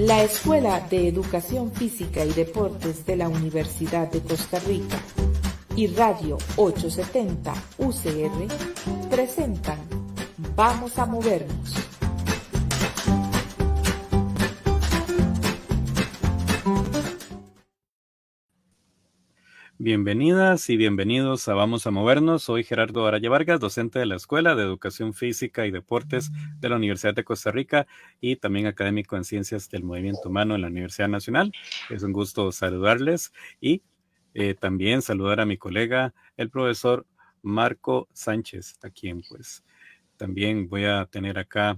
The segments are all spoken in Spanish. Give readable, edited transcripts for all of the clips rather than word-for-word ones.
La Escuela de Educación Física y Deportes de la Universidad de Costa Rica y Radio 870 UCR presentan Vamos a Movernos. Bienvenidas y bienvenidos a Vamos a Movernos. Soy Gerardo Araya Vargas, docente de la Escuela de Educación Física y Deportes de la Universidad de Costa Rica y también académico en Ciencias del Movimiento Humano en la Universidad Nacional. Es un gusto saludarles y también saludar a mi colega, el profesor Marco Sánchez, a quien pues también voy a tener acá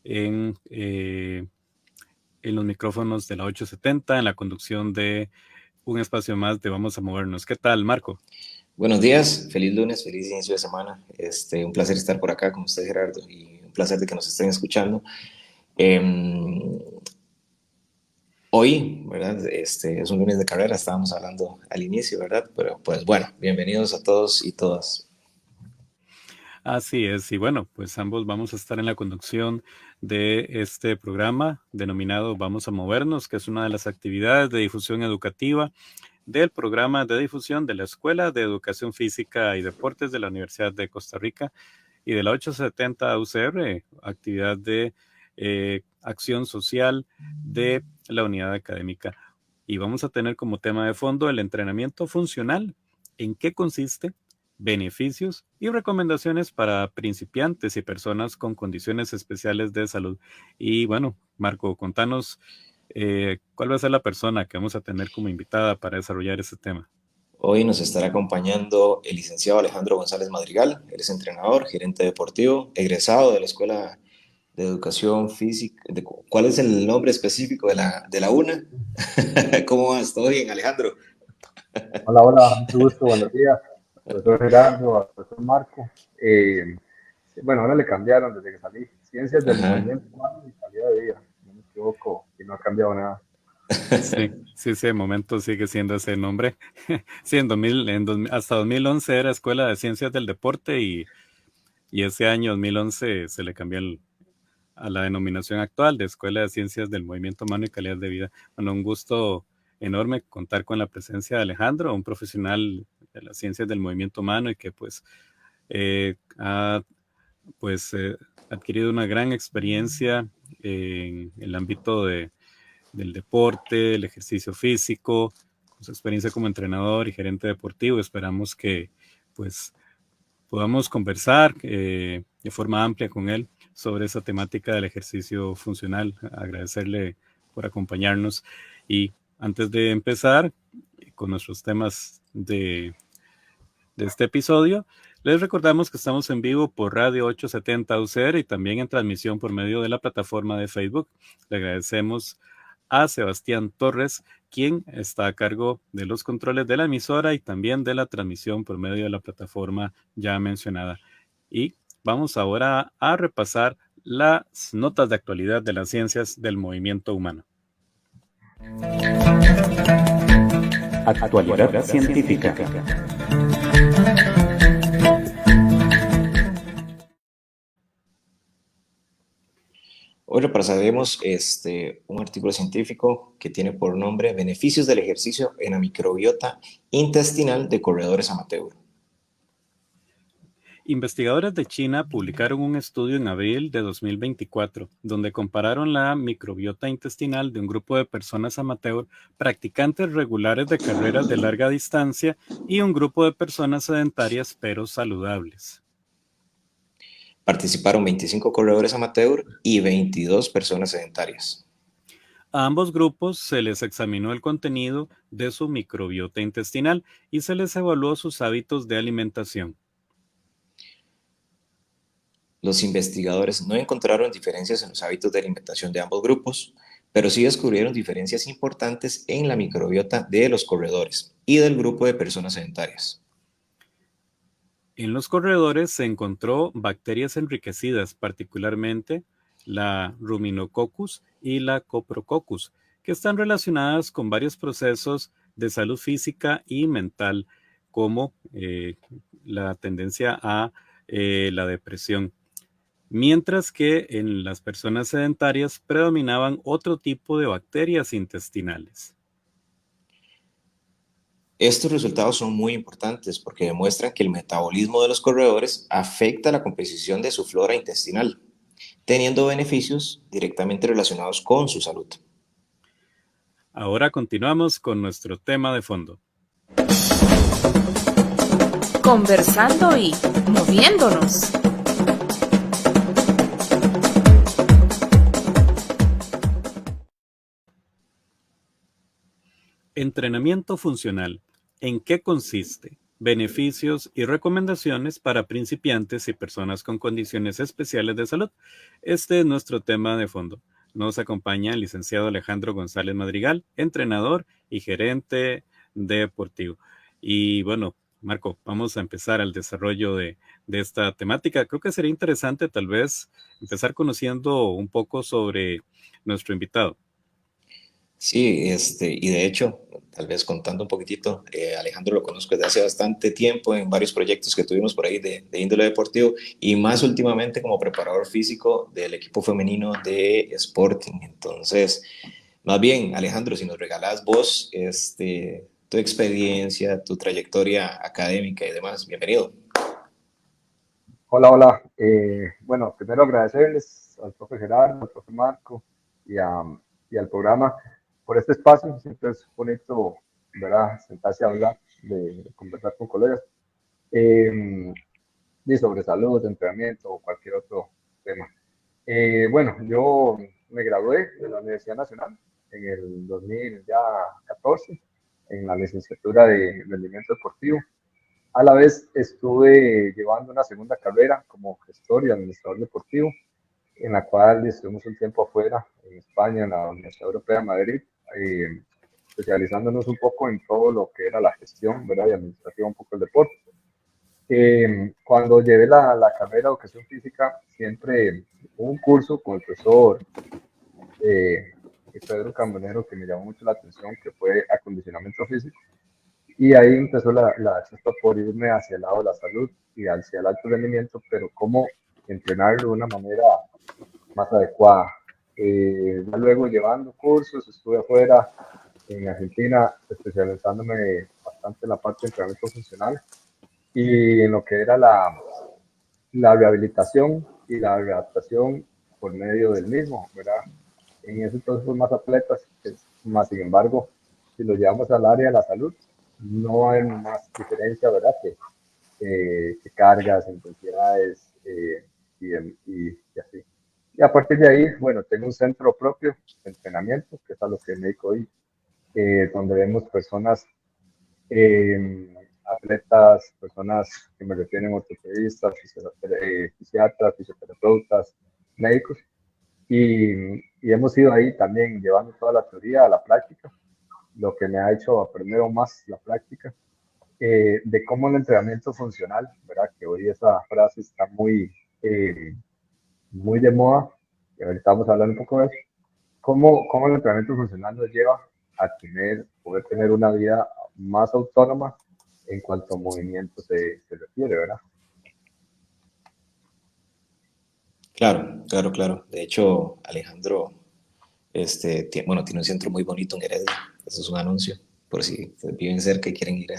en los micrófonos de la 870 en la conducción de un espacio más de Vamos a Movernos. ¿Qué tal, Marco? Buenos días, feliz lunes, feliz inicio de semana. Un placer estar por acá con usted, Gerardo, y un placer de que nos estén escuchando. Hoy, ¿verdad? Es un lunes de carrera, estábamos hablando al inicio, ¿verdad? Pero pues bueno, bienvenidos a todos y todas. Así es, y bueno, pues ambos vamos a estar en la conducción de este programa denominado Vamos a Movernos, que es una de las actividades de difusión educativa del programa de difusión de la Escuela de Educación Física y Deportes de la Universidad de Costa Rica y de la 870 UCR, actividad de acción social de la unidad académica. Y vamos a tener como tema de fondo el entrenamiento funcional. ¿En qué consiste? Beneficios y recomendaciones para principiantes y personas con condiciones especiales de salud. Y bueno, Marco, contanos ¿cuál va a ser la persona que vamos a tener como invitada para desarrollar este tema? Hoy nos estará acompañando el licenciado Alejandro González Madrigal. Él es entrenador, gerente deportivo, egresado de la Escuela de Educación Física. ¿Cuál es el nombre específico de la UNA? ¿Cómo vas? ¿Todo bien, Alejandro? Hola, mucho gusto, buenos días, profesor Gerardo, profesor Marco. Bueno, ahora le cambiaron desde que salí, Ciencias del Movimiento Humano y Calidad de Vida, no me equivoco, y no ha cambiado nada. Sí, de momento sigue siendo ese nombre. Sí, hasta 2011 era Escuela de Ciencias del Deporte y ese año 2011 se le cambió a la denominación actual de Escuela de Ciencias del Movimiento Humano y Calidad de Vida. Bueno, un gusto enorme contar con la presencia de Alejandro, un profesional de las ciencias del movimiento humano y que pues ha adquirido una gran experiencia en el ámbito del deporte, el ejercicio físico, con su experiencia como entrenador y gerente deportivo. Esperamos que pues podamos conversar de forma amplia con él sobre esa temática del ejercicio funcional. Agradecerle por acompañarnos. Y antes de empezar con nuestros temas de este episodio, les recordamos que estamos en vivo por Radio 870 UCR y también en transmisión por medio de la plataforma de Facebook. Le agradecemos a Sebastián Torres, quien está a cargo de los controles de la emisora y también de la transmisión por medio de la plataforma ya mencionada. Y vamos ahora a repasar las notas de actualidad de las ciencias del movimiento humano. Actualidad científica. Hoy repasaremos un artículo científico que tiene por nombre Beneficios del ejercicio en la microbiota intestinal de corredores amateur. Investigadores de China publicaron un estudio en abril de 2024, donde compararon la microbiota intestinal de un grupo de personas amateur practicantes regulares de carreras de larga distancia y un grupo de personas sedentarias pero saludables. Participaron 25 corredores amateur y 22 personas sedentarias. A ambos grupos se les examinó el contenido de su microbiota intestinal y se les evaluó sus hábitos de alimentación. Los investigadores no encontraron diferencias en los hábitos de alimentación de ambos grupos, pero sí descubrieron diferencias importantes en la microbiota de los corredores y del grupo de personas sedentarias. En los corredores se encontró bacterias enriquecidas, particularmente la Ruminococcus y la Coprococcus, que están relacionadas con varios procesos de salud física y mental, como la tendencia a la depresión. mientras que en las personas sedentarias predominaban otro tipo de bacterias intestinales. Estos resultados son muy importantes porque demuestran que el metabolismo de los corredores afecta la composición de su flora intestinal, teniendo beneficios directamente relacionados con su salud. Ahora continuamos con nuestro tema de fondo. Conversando y moviéndonos. Entrenamiento funcional. ¿En qué consiste? Beneficios y recomendaciones para principiantes y personas con condiciones especiales de salud. Este es nuestro tema de fondo. Nos acompaña el licenciado Alejandro González Madrigal, entrenador y gerente deportivo. Y bueno, Marco, vamos a empezar el desarrollo de esta temática. Creo que sería interesante tal vez empezar conociendo un poco sobre nuestro invitado. Sí, y de hecho, tal vez contando un poquitito, Alejandro lo conozco desde hace bastante tiempo en varios proyectos que tuvimos por ahí de índole deportivo y más últimamente como preparador físico del equipo femenino de Sporting. Entonces, más bien, Alejandro, si nos regalás vos tu experiencia, tu trayectoria académica y demás, bienvenido. Hola, hola. Bueno, primero agradecerles al profe Gerardo, al profe Marco y, y al programa por este espacio. Siempre es bonito, ¿verdad?, sentarse a hablar, de conversar con colegas y sobre salud, entrenamiento o cualquier otro tema. Bueno, yo me gradué de la Universidad Nacional en el 2014 en la licenciatura de rendimiento deportivo. A la vez estuve llevando una segunda carrera como gestor y administrador deportivo, en la cual estuvimos un tiempo afuera, en España, en la Universidad Europea de Madrid, especializándonos un poco en todo lo que era la gestión, ¿verdad?, y administración un poco del deporte. Cuando llevé la carrera de educación física, siempre hubo un curso con el profesor Pedro Cambonero que me llamó mucho la atención, que fue acondicionamiento físico. Y ahí empezó la chispa por irme hacia el lado de la salud y hacia el alto rendimiento, pero cómo entrenarlo de una manera más adecuada. Ya luego llevando cursos, estuve afuera en Argentina especializándome bastante en la parte de entrenamiento funcional y en lo que era la rehabilitación y la readaptación por medio del mismo, ¿verdad? En ese entonces fue más atletas, más sin embargo, si lo llevamos al área de la salud, no hay más diferencia, ¿verdad?, que cargas, intensidades y así. Y a partir de ahí, bueno, tengo un centro propio de entrenamiento, que es a lo que me dedico hoy, donde vemos personas, atletas, personas que me refieren ortopedistas, fisiatras, fisioterapeutas, médicos, y hemos ido ahí también llevando toda la teoría a la práctica, lo que me ha hecho aprender aún más la práctica, de cómo el entrenamiento funcional, ¿verdad?, que hoy esa frase está muy de moda, y ahorita vamos a hablar un poco de eso, cómo el entrenamiento funcional nos lleva a poder tener una vida más autónoma en cuanto a movimiento se refiere, ¿verdad? Claro, claro, claro. De hecho, Alejandro, bueno, tiene un centro muy bonito en Heredia. Eso es un anuncio, por si viven cerca y quieren ir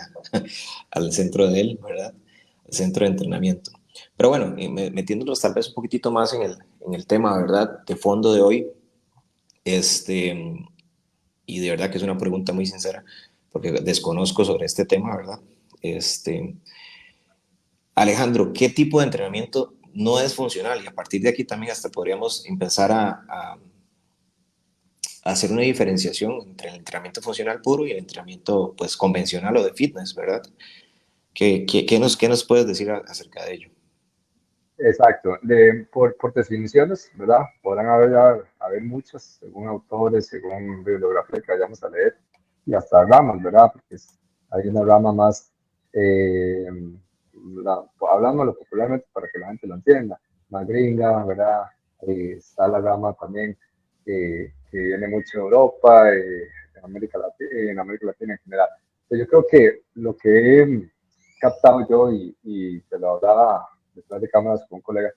al centro de él, ¿verdad? El centro de entrenamiento. Pero bueno, metiéndonos tal vez un poquitito más en el tema, ¿verdad?, de fondo de hoy, y de verdad que es una pregunta muy sincera, porque desconozco sobre este tema, ¿verdad? Alejandro, ¿qué tipo de entrenamiento no es funcional? Y a partir de aquí también hasta podríamos empezar a hacer una diferenciación entre el entrenamiento funcional puro y el entrenamiento, pues, convencional o de fitness, ¿verdad? ¿Qué nos puedes decir acerca de ello? Exacto, por definiciones, ¿verdad? Podrán haber muchas, según autores, según bibliografía que vayamos a leer, y hasta ramas, ¿verdad? Porque hay una rama más, hablándolo popularmente para que la gente lo entienda, más gringa, ¿verdad? Está la rama también que viene mucho de Europa, en América Latina en general. Pero yo creo que lo que he captado yo y te lo hablaba detrás de cámaras con un colega,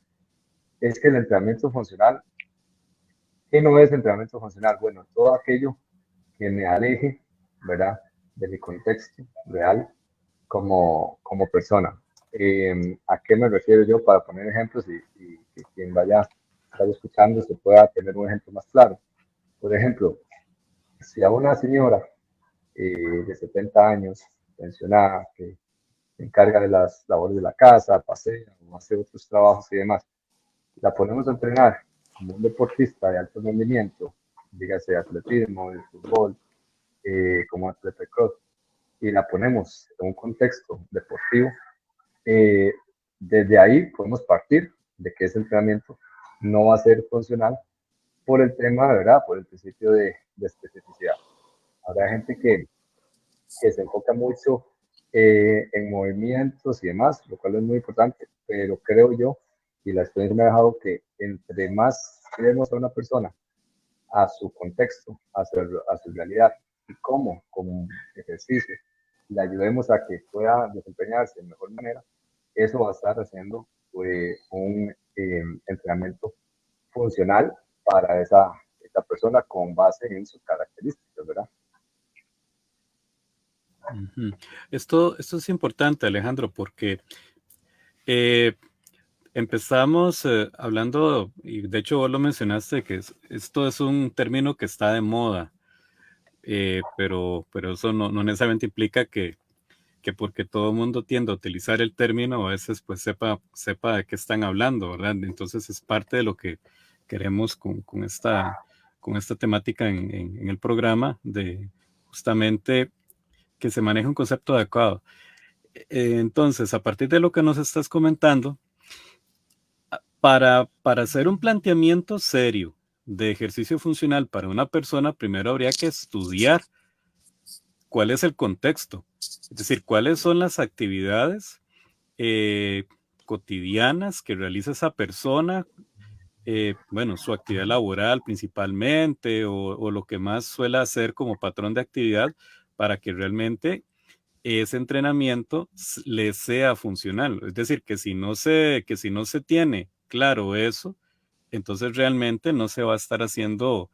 es que el entrenamiento funcional, ¿qué no es entrenamiento funcional? Bueno, todo aquello que me aleje, ¿verdad?, de mi contexto real como persona. ¿A qué me refiero yo? Para poner ejemplos y que quien vaya escuchando se pueda tener un ejemplo más claro. Por ejemplo, si a una señora de 70 años, pensionada, que se encarga de las labores de la casa, pasea o hace otros trabajos y demás, la ponemos a entrenar como un deportista de alto rendimiento, dígase atletismo, de fútbol, como atleta de cross, y la ponemos en un contexto deportivo, eh, desde ahí podemos partir de que ese entrenamiento no va a ser funcional por el tema, de verdad, por el principio de especificidad. Habrá gente que se enfoca mucho en movimientos y demás, lo cual es muy importante, pero creo yo, y la experiencia me ha dejado que entre más queremos a una persona, a su contexto, a su realidad, y cómo, como ejercicio, le ayudemos a que pueda desempeñarse de mejor manera, eso va a estar haciendo un entrenamiento funcional para esa persona con base en sus características, ¿verdad? Esto es importante, Alejandro, porque empezamos hablando, y de hecho vos lo mencionaste, que esto es un término que está de moda, pero eso no necesariamente implica que porque todo el mundo tiende a utilizar el término, a veces pues sepa de qué están hablando, ¿verdad? Entonces es parte de lo que queremos con esta temática en el programa, de justamente que se maneje un concepto adecuado. Entonces, a partir de lo que nos estás comentando, para hacer un planteamiento serio de ejercicio funcional para una persona, primero habría que estudiar cuál es el contexto, es decir, cuáles son las actividades cotidianas que realiza esa persona, bueno, su actividad laboral principalmente, o lo que más suele hacer como patrón de actividad, para que realmente ese entrenamiento le sea funcional. Es decir, que si no se tiene claro eso, entonces realmente no se va a estar haciendo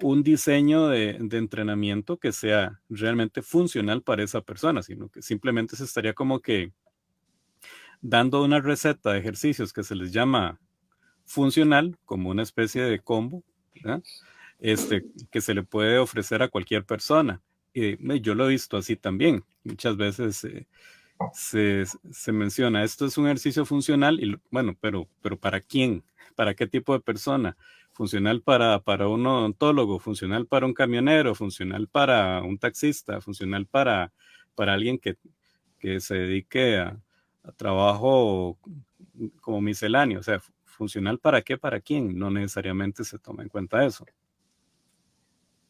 un diseño de entrenamiento que sea realmente funcional para esa persona, sino que simplemente se estaría como que dando una receta de ejercicios que se les llama funcional, como una especie de combo, ¿verdad? Que se le puede ofrecer a cualquier persona. Yo lo he visto así también. Muchas veces se menciona, esto es un ejercicio funcional, y bueno, pero ¿para quién? ¿Para qué tipo de persona? Funcional para un odontólogo, funcional para un camionero, funcional para un taxista, funcional para alguien que se dedique a trabajo como misceláneo. O sea, funcional para qué, para quién, no necesariamente se toma en cuenta eso.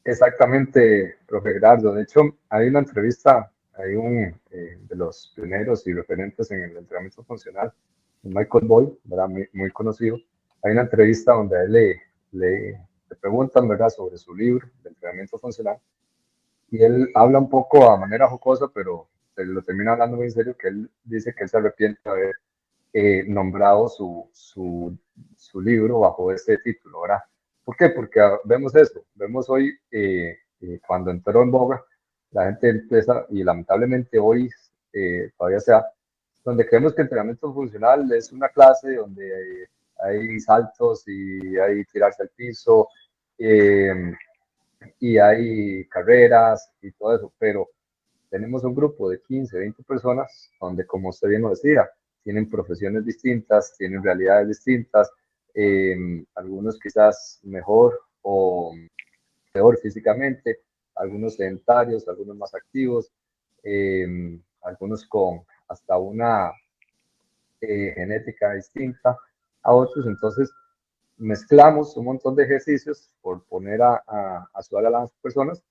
Exactamente, profe Gerardo. De hecho, hay una entrevista, hay un de los pioneros y referentes en el entrenamiento funcional, Michael Boyle, ¿verdad? Muy conocido. Hay una entrevista donde a él le preguntan, ¿verdad?, sobre su libro de entrenamiento funcional, y él habla un poco a manera jocosa, pero se lo termina hablando muy en serio, que él dice que él se arrepiente de haber nombrado su libro bajo este título, ¿verdad? ¿Por qué? Porque vemos eso, vemos hoy, cuando entró en boga, la gente empieza, y lamentablemente hoy todavía se da, donde creemos que el entrenamiento funcional es una clase donde hay saltos y hay tirarse al piso, y hay carreras y todo eso, pero tenemos un grupo de 15, 20 personas donde, como usted bien lo decía, tienen profesiones distintas, tienen realidades distintas, algunos quizás mejor o peor físicamente, algunos sedentarios, algunos más activos, algunos con hasta una genética distinta a otros. Entonces, mezclamos un montón de ejercicios por poner a sudar a las personas,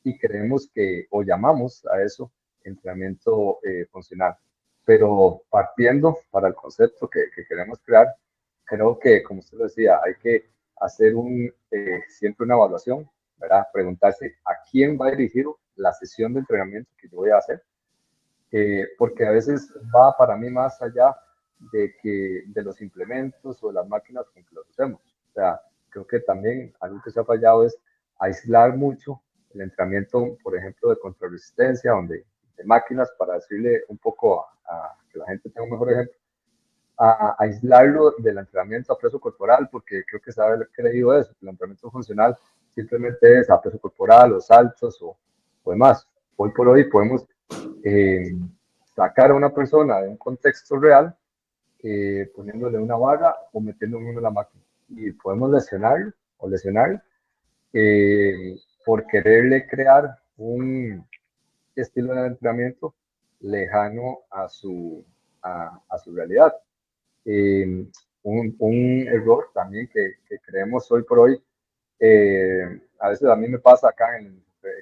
y creemos que, o llamamos a eso, entrenamiento funcional. Pero partiendo para el concepto que queremos crear, creo que, como usted lo decía, hay que hacer siempre una evaluación, ¿verdad? Preguntarse a quién va dirigido la sesión de entrenamiento que yo voy a hacer, porque a veces va para mí más allá de los implementos o las máquinas con que los usemos. O sea, creo que también algo que se ha fallado es aislar mucho el entrenamiento, por ejemplo, de contrarresistencia, de máquinas, para decirle un poco que la gente tenga un mejor ejemplo, a aislarlo del entrenamiento a peso corporal, porque creo que se ha creído eso, que el entrenamiento funcional simplemente es a peso corporal, o saltos o demás. Hoy por hoy podemos sacar a una persona de un contexto real, poniéndole una barra o metiéndole en la máquina. Y podemos lesionarlo o lesionar por quererle crear un estilo de entrenamiento lejano a su realidad. Un error también que creemos hoy por hoy, a veces a mí me pasa acá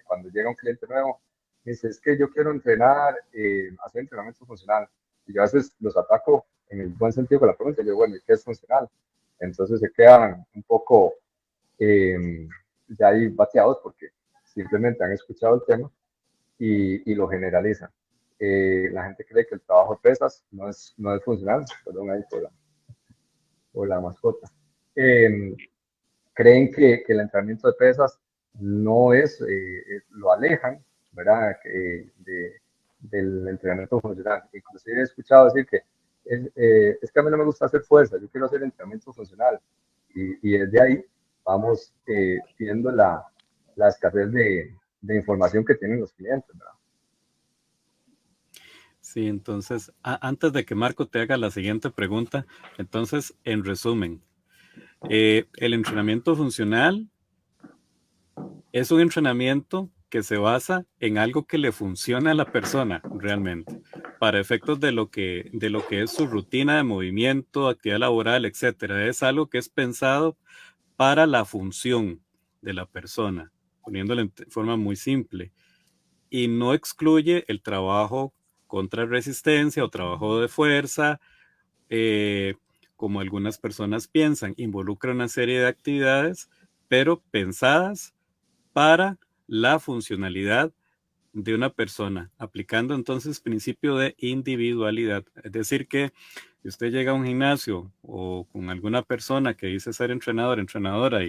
cuando llega un cliente nuevo, me dice, es que yo quiero entrenar, hacer entrenamiento funcional, y yo a veces los ataco en el buen sentido con la pregunta, yo, bueno, ¿y qué es funcional? Entonces se quedan un poco ya ahí bateados porque simplemente han escuchado el tema y lo generalizan. La gente cree que el trabajo de pesas no es funcional, perdón ahí por la mascota. Creen que el entrenamiento de pesas no lo alejan, ¿verdad? Del entrenamiento funcional. Inclusive he escuchado decir que es que a mí no me gusta hacer fuerza, yo quiero hacer entrenamiento funcional. Y desde ahí vamos viendo la escasez de información que tienen los clientes, ¿verdad? Sí, entonces, antes de que Marco te haga la siguiente pregunta, entonces, en resumen, el entrenamiento funcional es un entrenamiento que se basa en algo que le funciona a la persona realmente, para efectos de lo que es su rutina de movimiento, actividad laboral, etcétera. Es algo que es pensado para la función de la persona, poniéndolo en forma muy simple, y no excluye el trabajo contra resistencia o trabajo de fuerza, como algunas personas piensan. Involucra una serie de actividades, pero pensadas para la funcionalidad de una persona, aplicando entonces principio de individualidad. Es decir, que si usted llega a un gimnasio o con alguna persona que dice ser entrenador, entrenadora,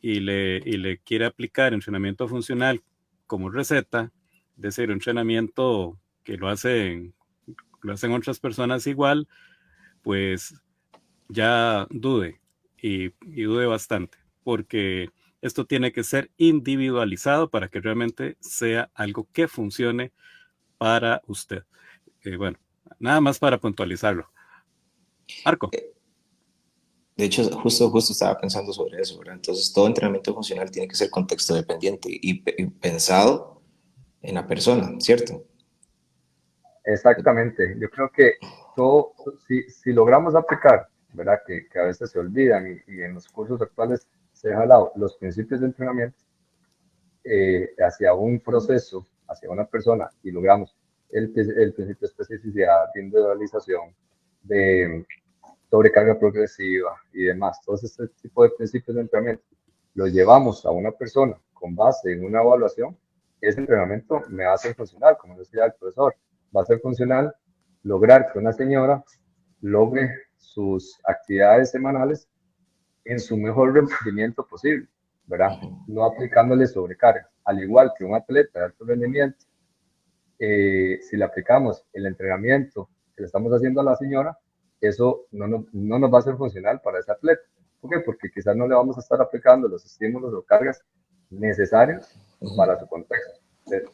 y le quiere aplicar entrenamiento funcional como receta, es decir, un entrenamiento que lo hacen otras personas igual, pues ya dude y dude bastante, porque esto tiene que ser individualizado para que realmente sea algo que funcione para usted. Bueno, nada más para puntualizarlo. Marco. De hecho, justo estaba pensando sobre eso, ¿verdad? Entonces, todo entrenamiento funcional tiene que ser contexto dependiente y pensado en la persona, ¿cierto? Exactamente. Yo creo que todo, si logramos aplicar, ¿verdad? Que a veces se olvidan y en los cursos actuales se deja de lado los principios de entrenamiento hacia un proceso, hacia una persona y logramos el principio de especificidad, de individualización, de sobrecarga progresiva y demás, todos este tipo de principios de entrenamiento, los llevamos a una persona con base en una evaluación, ese entrenamiento me va a hacer funcional, como decía el profesor, va a ser funcional lograr que una señora logre sus actividades semanales en su mejor rendimiento posible, ¿verdad? No aplicándole sobrecarga. Al igual que un atleta de alto rendimiento, si le aplicamos el entrenamiento que le estamos haciendo a la señora, eso no nos va a ser funcional para ese atleta. ¿Por qué? Porque quizás no le vamos a estar aplicando los estímulos o cargas necesarios para su contexto.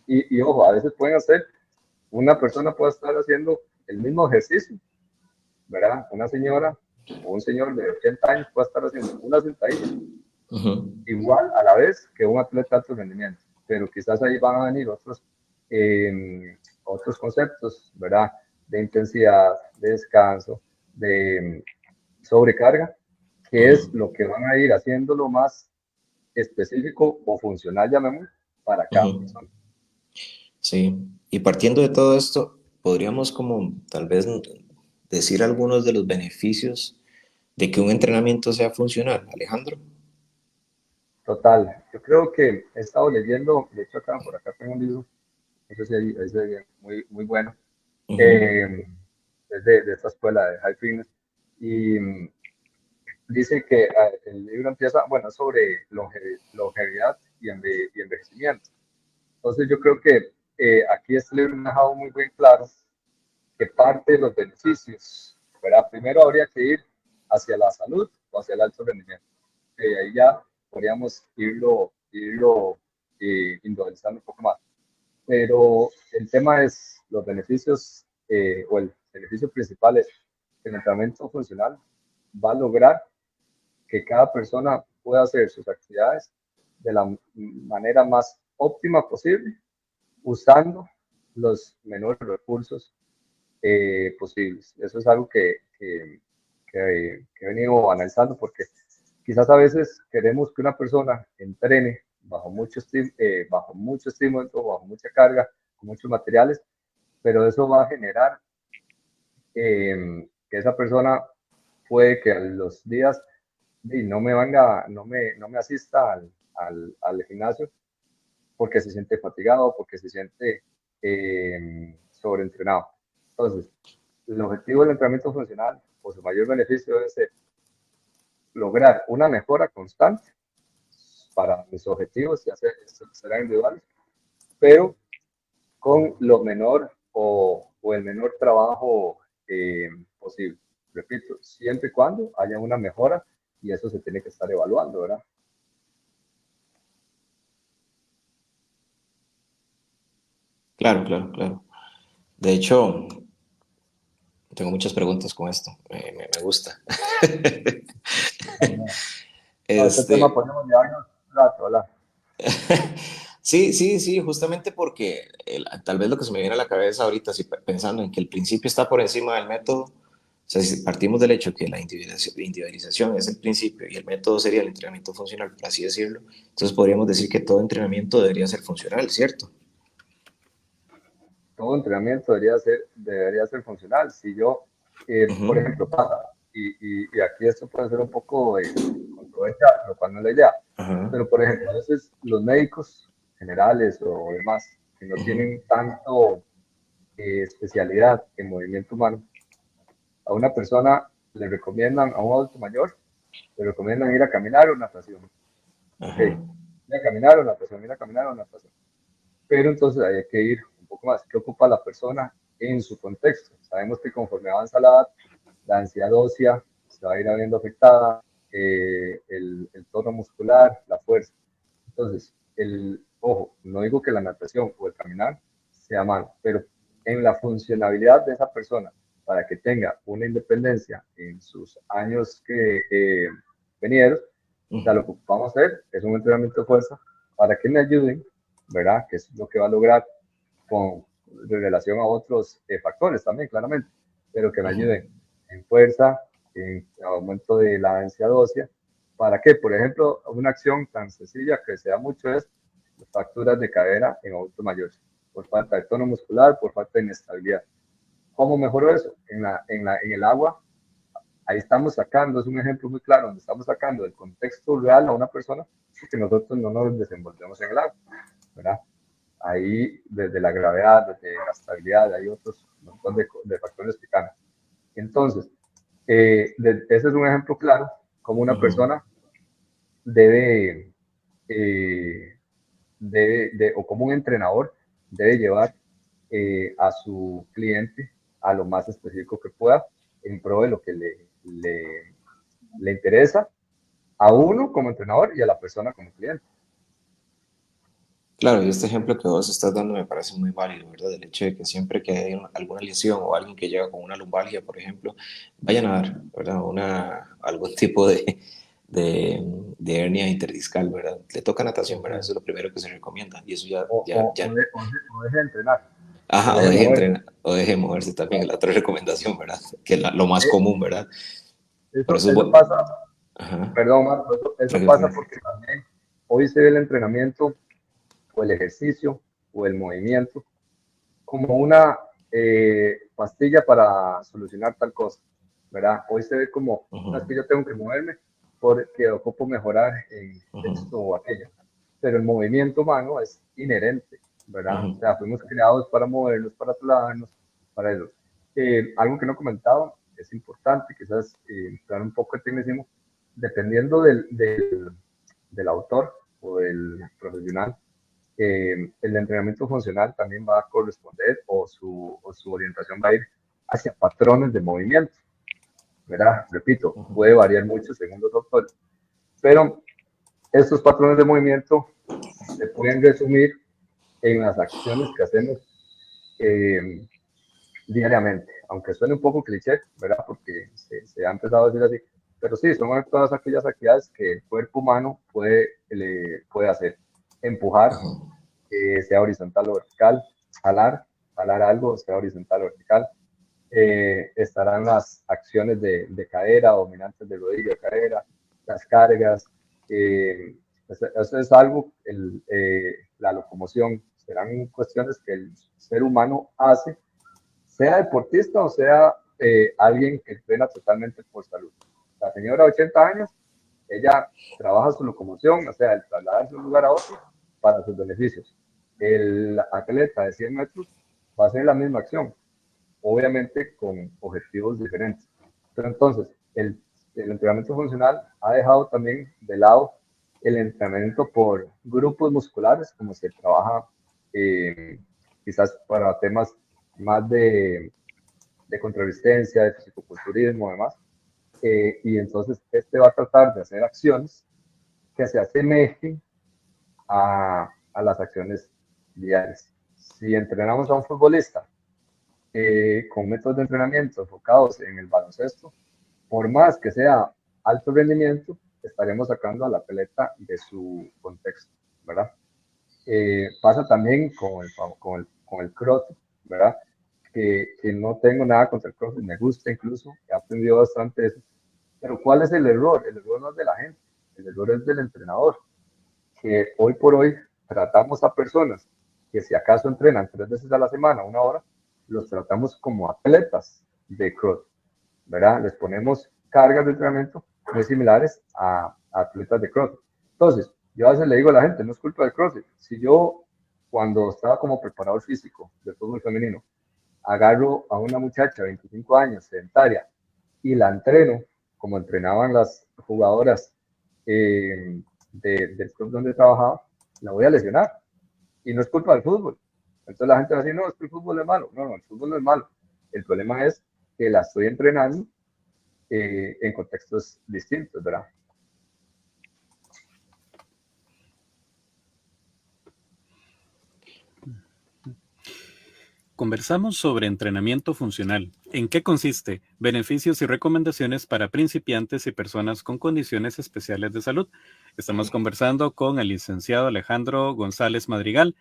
Y ojo, a veces pueden hacer, una persona puede estar haciendo el mismo ejercicio, ¿verdad? Una señora o un señor de 80 años puede estar haciendo una sentadilla igual a la vez que un atleta de alto rendimiento, pero quizás ahí van a venir otros conceptos, ¿verdad? De intensidad, de descanso, de sobrecarga, que es lo que van a ir haciéndolo más específico o funcional, llamémoslo, para cada persona. Sí, y partiendo de todo esto, podríamos como tal vez decir algunos de los beneficios de que un entrenamiento sea funcional, Alejandro. Total, yo creo que he estado leyendo, de hecho por acá tengo un libro, no sé si ahí se ve bien, muy bueno, es de esta escuela de High Fitness, y dice que el libro empieza, bueno, sobre longevidad y envejecimiento. Entonces yo creo que aquí este libro me ha dejado muy bien claro que parte de los beneficios, ¿verdad? Primero habría que ir hacia la salud o hacia el alto rendimiento. Ahí ya podríamos irlo individualizando un poco más. Pero el tema es los beneficios, o el beneficio principal es que el entrenamiento funcional va a lograr que cada persona pueda hacer sus actividades de la manera más óptima posible, usando los menores recursos posibles. Eso es algo que he venido analizando, porque quizás a veces queremos que una persona entrene bajo mucho estímulo, bajo mucha carga, con muchos materiales, pero eso va a generar que esa persona puede que a los días no me asista al gimnasio porque se siente fatigado, porque se siente sobreentrenado. Entonces, el objetivo del entrenamiento funcional, o su mayor beneficio, es lograr una mejora constante para mis objetivos, ya serán individuales, pero con lo menor o el menor trabajo posible. Repito, siempre y cuando haya una mejora, y eso se tiene que estar evaluando, ¿verdad? Claro, claro, claro. De hecho, tengo muchas preguntas con esto. Me gusta. No, este tema Este, podemos llevarnos un rato, ¿verdad? sí, sí, sí, justamente porque tal vez lo que se me viene a la cabeza ahorita, si pensando en que el principio está por encima del método, o sea, si partimos del hecho que la individualización es el principio y el método sería el entrenamiento funcional, por así decirlo, entonces podríamos decir que todo entrenamiento debería ser funcional, ¿cierto? Todo entrenamiento debería ser funcional. Si yo, por Ujú, ejemplo, pasa, y aquí esto puede ser un poco controversial, lo cual no es la idea, ajá, pero por ejemplo, a veces los médicos generales o demás que no ujú, tienen tanto especialidad en movimiento humano, a una persona le recomiendan, a un adulto mayor, le recomiendan ir a caminar o natación. Ok, ajá, ir a caminar o natación, ir a caminar o natación. Pero entonces hay que ir un poco más. ¿Qué ocupa la persona en su contexto? Sabemos que conforme avanza la edad, la ansiedad ósea se va a ir viendo afectada, el tono muscular, la fuerza. Entonces, ojo, no digo que la natación o el caminar sea malo, pero en la funcionalidad de esa persona, para que tenga una independencia en sus años venideros, o sea, ujú, lo que vamos a hacer es un entrenamiento de fuerza para que me ayuden, ¿verdad? Que es lo que va a lograr con relación a otros factores también, claramente, pero que me ujú, ayuden en fuerza, en aumento de la densidad ósea. ¿Para qué? Por ejemplo, una acción tan sencilla que se da mucho es las fracturas de cadera en adultos mayores, por falta de tono muscular, por falta de inestabilidad. ¿Cómo mejoro eso? En el agua, ahí estamos sacando, es un ejemplo muy claro, donde estamos sacando del contexto real a una persona que nosotros no nos desenvolvemos en el agua, ¿verdad? Ahí, desde la gravedad, desde la estabilidad, hay otros montón de factores que cambian. Entonces, ese es un ejemplo claro, como una ujú. persona debe, eh, o como un entrenador debe llevar a su cliente a lo más específico que pueda en pro de lo que le interesa a uno como entrenador y a la persona como cliente. Claro, y este ejemplo que vos estás dando me parece muy válido, ¿verdad? El hecho de que siempre que hay alguna lesión o alguien que llega con una lumbalgia, por ejemplo, vayan a dar, ¿verdad? Algún tipo de hernia interdiscal, ¿verdad? Le toca natación, ¿verdad? Eso es lo primero que se recomienda. Y eso ya, O deje de entrenar, o ajá, deje de mover. o deje moverse también, la otra recomendación, ¿verdad? Que es lo más Eh, común, ¿verdad? Por Eso, eso es eso bueno. pasa, Ajá, perdón, Marco, eso tranquilo, pasa tranquilo. porque también hoy se ve el entrenamiento o el ejercicio o el movimiento como una pastilla para solucionar tal cosa, ¿verdad? Hoy se ve como, no, es Ujú, que yo tengo que moverme porque ocupo mejorar en ujú, esto o aquello, pero el movimiento humano es inherente, ¿verdad? O ujú, sea, fuimos creados para movernos, para trasladarnos, para eso. Algo que no he comentado, es importante, quizás entrar un poco de tecnicismo, dependiendo del autor o del profesional, el entrenamiento funcional también va a corresponder o su orientación va a ir hacia patrones de movimiento, ¿verdad? Repito, puede variar mucho según los autores, pero estos patrones de movimiento se pueden resumir en las acciones que hacemos diariamente, aunque suene un poco cliché, ¿verdad? Porque se ha empezado a decir así, pero sí, son todas aquellas actividades que el cuerpo humano puede hacer. Empujar, sea horizontal o vertical, jalar algo, sea horizontal o vertical. Estarán las acciones de cadera, dominantes de rodilla, cadera, las cargas. Eso es algo, la locomoción, serán cuestiones que el ser humano hace, sea deportista o sea alguien que entrena totalmente por salud. La señora de 80 años, ella trabaja su locomoción, o sea, el trasladarse de un lugar a otro para sus beneficios. El atleta de 100 metros va a hacer la misma acción, obviamente con objetivos diferentes. Pero entonces, el entrenamiento funcional ha dejado también de lado el entrenamiento por grupos musculares, como se trabaja quizás para temas más de contrarresistencia, de fisicoculturismo, además. Y entonces este va a tratar de hacer acciones que se asemejen a las acciones diarias. Si entrenamos a un futbolista con métodos de entrenamiento enfocados en el baloncesto, por más que sea alto rendimiento, estaremos sacando a la atleta de su contexto, ¿verdad? Pasa también con el CrossFit, ¿verdad? Que no tengo nada contra el CrossFit, me gusta incluso, he aprendido bastante eso. Pero ¿cuál es el error? El error no es de la gente, el error es del entrenador, que hoy por hoy tratamos a personas que si acaso entrenan 3 veces a la semana, 1 hora, los tratamos como atletas de CrossFit, ¿verdad? Les ponemos cargas de entrenamiento muy similares a atletas de CrossFit. Entonces, yo a veces le digo a la gente, no es culpa de CrossFit. Si yo, cuando estaba como preparador físico de fútbol femenino, agarro a una muchacha de 25 años, sedentaria, y la entreno, como entrenaban las jugadoras del club donde trabajaba, la voy a lesionar. Y no es culpa del fútbol. Entonces la gente va a decir, no, es que el fútbol es malo. No, no, el fútbol no es malo. El problema es que la estoy entrenando en contextos distintos, ¿verdad? Conversamos sobre entrenamiento funcional. ¿En qué consiste? Beneficios y recomendaciones para principiantes y personas con condiciones especiales de salud. Estamos conversando con el licenciado Alejandro González Madrigal.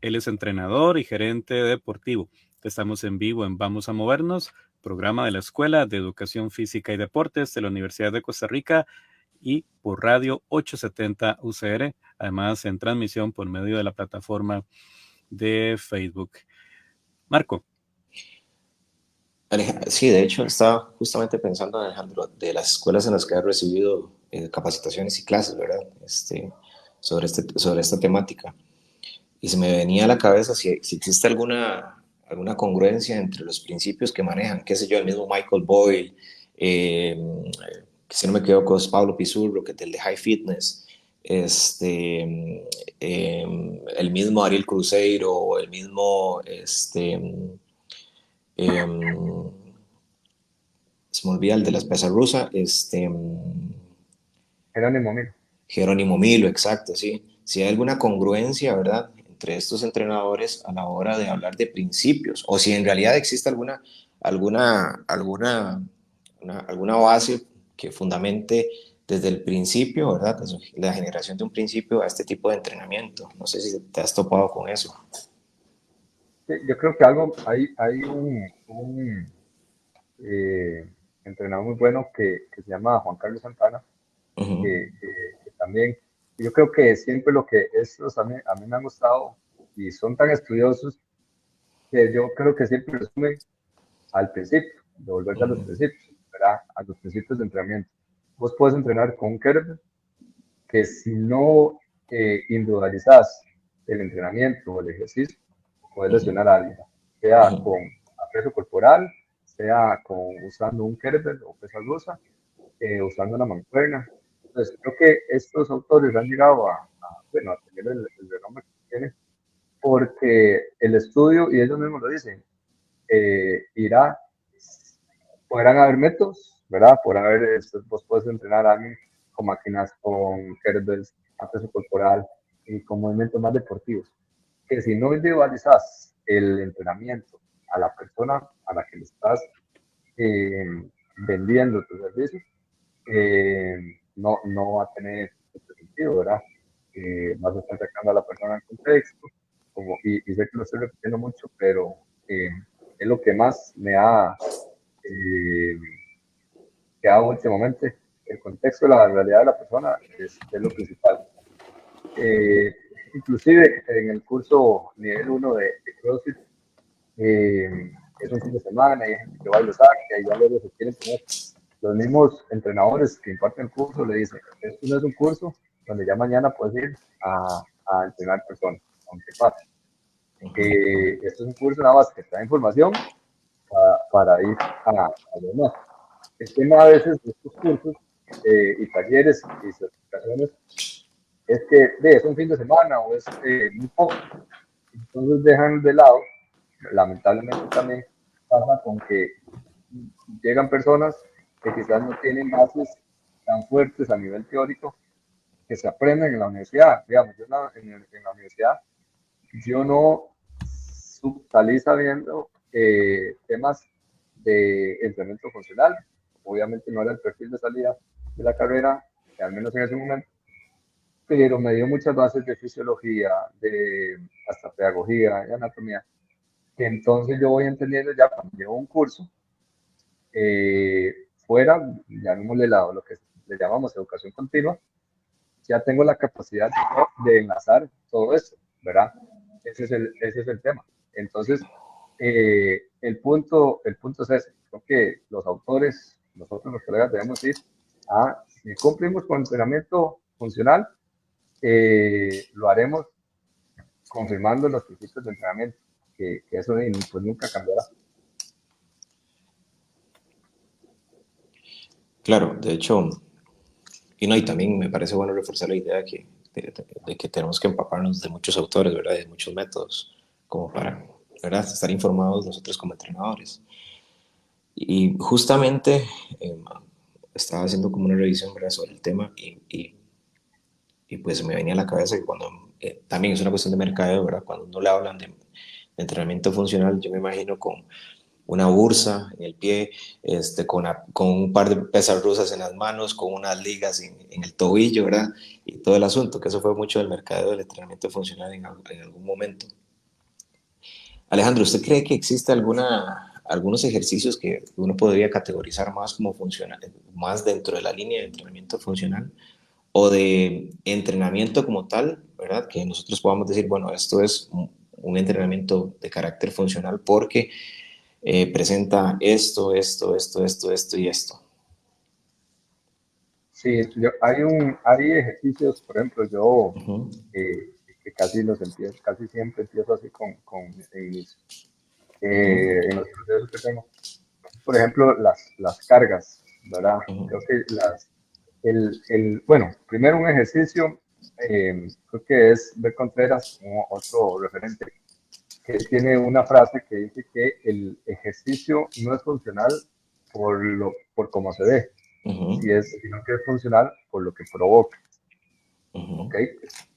Él es entrenador y gerente deportivo. Estamos en vivo en Vamos a Movernos, programa de la Escuela de Educación Física y Deportes de la Universidad de Costa Rica y por Radio 870 UCR, además en transmisión por medio de la plataforma de Facebook. Marco. Sí, de hecho, estaba justamente pensando, Alejandro, de las escuelas en las que he recibido capacitaciones y clases, ¿verdad? Sobre esta temática. Y se me venía a la cabeza si existe alguna congruencia entre los principios que manejan, qué sé yo, el mismo Michael Boyle, que si no me equivoco es Pablo Pizzurro, que es del de High Fitness, el mismo Ariel Cruzeiro, el mismo, se me olvida el de las pesas rusas, Jerónimo Milo, exacto, sí. Si hay alguna congruencia, ¿verdad?, entre estos entrenadores a la hora de hablar de principios, o si en realidad existe alguna base que fundamente desde el principio, ¿verdad?, desde la generación de un principio a este tipo de entrenamiento. No sé si te has topado con eso. Sí, yo creo que hay un entrenador muy bueno que se llama Juan Carlos Santana, que también, yo creo que siempre lo que estos a mí me han gustado y son tan estudiosos que yo creo que siempre resumen al principio, de volverse a los principios, ¿verdad? A los principios de entrenamiento. Vos puedes entrenar con un kettlebell que si no individualizas el entrenamiento o el ejercicio, puedes lesionar a alguien, sea con peso corporal sea usando un kettlebell o pesa rusa, usando una mancuerna. Entonces, creo que estos autores han llegado bueno, a tener el renombre que tienen, porque el estudio, y ellos mismos lo dicen, podrán haber métodos, ¿verdad? Podrán haber, vos puedes entrenar a alguien con máquinas, con kettlebells, a peso corporal y con movimientos más deportivos. Que si no individualizas el entrenamiento a la persona a la que le estás eh, vendiendo tu servicio, no va a tener mucho sentido, ¿verdad? Vas a estar sacando a la persona en contexto, y sé que lo estoy repitiendo mucho, pero es lo que más me ha eh, quedado últimamente. El contexto, la realidad de la persona es lo principal. Eh, Inclusive en el curso nivel 1 de CrossFit, es un fin de semana y hay gente que va y lo saca y ya luego se quieren poner. Los mismos entrenadores que imparten el curso le dicen, esto no es un curso donde ya mañana puedes ir a entrenar personas, aunque pase. Esto es un curso nada más que te da información para ir a lo demás. El tema a veces de estos cursos y talleres y certificaciones es que es un fin de semana o es muy poco. Entonces dejan de lado, lamentablemente también pasa con que llegan personas que quizás no tienen bases tan fuertes a nivel teórico que se aprenden en la universidad. Digamos, yo en la universidad yo no salí sabiendo temas de entrenamiento funcional. Obviamente no era el perfil de salida de la carrera, al menos en ese momento, pero me dio muchas bases de fisiología, de hasta pedagogía y anatomía, que entonces yo voy entendiendo ya cuando llevo un curso, fuera, llamémosle lo que le llamamos educación continua, ya tengo la capacidad de enlazar todo esto, ¿verdad? Ese es el tema. Entonces, el punto es ese. Creo que los autores, nosotros los colegas debemos ir si cumplimos con entrenamiento funcional, lo haremos confirmando los principios de entrenamiento, que eso pues nunca cambiará. Claro, de hecho, y también me parece bueno reforzar la idea de que tenemos que empaparnos de muchos autores, ¿verdad? De muchos métodos, como para, ¿verdad? Estar informados nosotros como entrenadores. Y justamente estaba haciendo como una revisión, ¿verdad? Sobre el tema y pues me venía a la cabeza que cuando, también es una cuestión de mercadeo, ¿verdad? Cuando no le hablan de entrenamiento funcional, yo me imagino con una bursa en el pie, con un par de pesas rusas en las manos, con unas ligas en el tobillo, ¿verdad? Y todo el asunto, que eso fue mucho del mercadeo del entrenamiento funcional en algún momento. Alejandro, ¿usted cree que existe algunos ejercicios que uno podría categorizar más como funcional, más dentro de la línea de entrenamiento funcional o de entrenamiento como tal, ¿verdad? Que nosotros podamos decir, bueno, esto es un entrenamiento de carácter funcional porque presenta esto y esto. Sí, hay ejercicios, por ejemplo, yo que casi casi siempre empiezo así en los procesos que tengo. Por ejemplo, las cargas, ¿verdad? Creo que bueno, primero un ejercicio, creo que es Bert Contreras, como otro referente, que tiene una frase que dice que el ejercicio no es funcional por cómo se ve, sino que es funcional por lo que provoca. ¿Ok?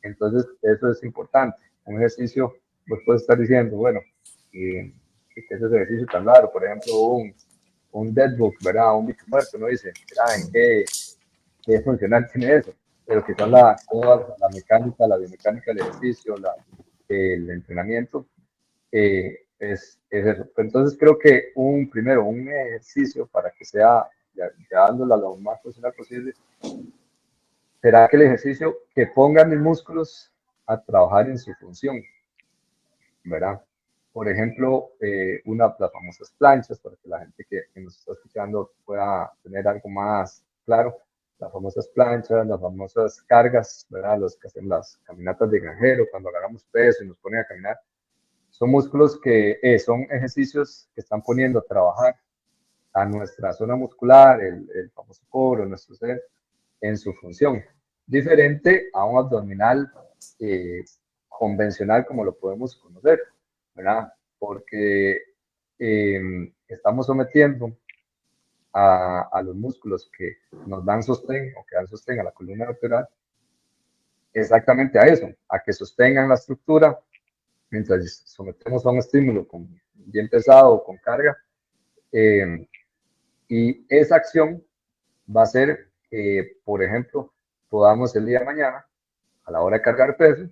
Entonces, eso es importante. Un ejercicio, pues puedes estar diciendo, bueno, ¿qué es ese ejercicio tan raro? Por ejemplo, un deadbook, ¿verdad? Un bicho muerto, ¿no? Dice, ¿en qué funcional tiene eso? Pero quizás toda la mecánica, la biomecánica del ejercicio, el entrenamiento, es eso. Pero entonces creo que primero, un ejercicio para que sea, llevándolo a lo más funcional posible, será que el ejercicio que ponga mis músculos a trabajar en su función, ¿verdad? Por ejemplo, las famosas planchas, para que la gente que nos está escuchando pueda tener algo más claro, las famosas planchas, las famosas cargas, ¿verdad? Los que hacen las caminatas de granjero, cuando agarramos peso y nos ponen a caminar, son músculos que son ejercicios que están poniendo a trabajar a nuestra zona muscular, el famoso core, nuestro ser, en su función. Diferente a un abdominal convencional como lo podemos conocer, ¿verdad? Porque estamos sometiendo a los músculos que nos dan sostén o que dan sostén a la columna vertebral exactamente a eso, a que sostengan la estructura mientras sometemos a un estímulo bien pesado o con carga. Y esa acción va a ser que, por ejemplo, podamos el día de mañana, a la hora de cargar peso,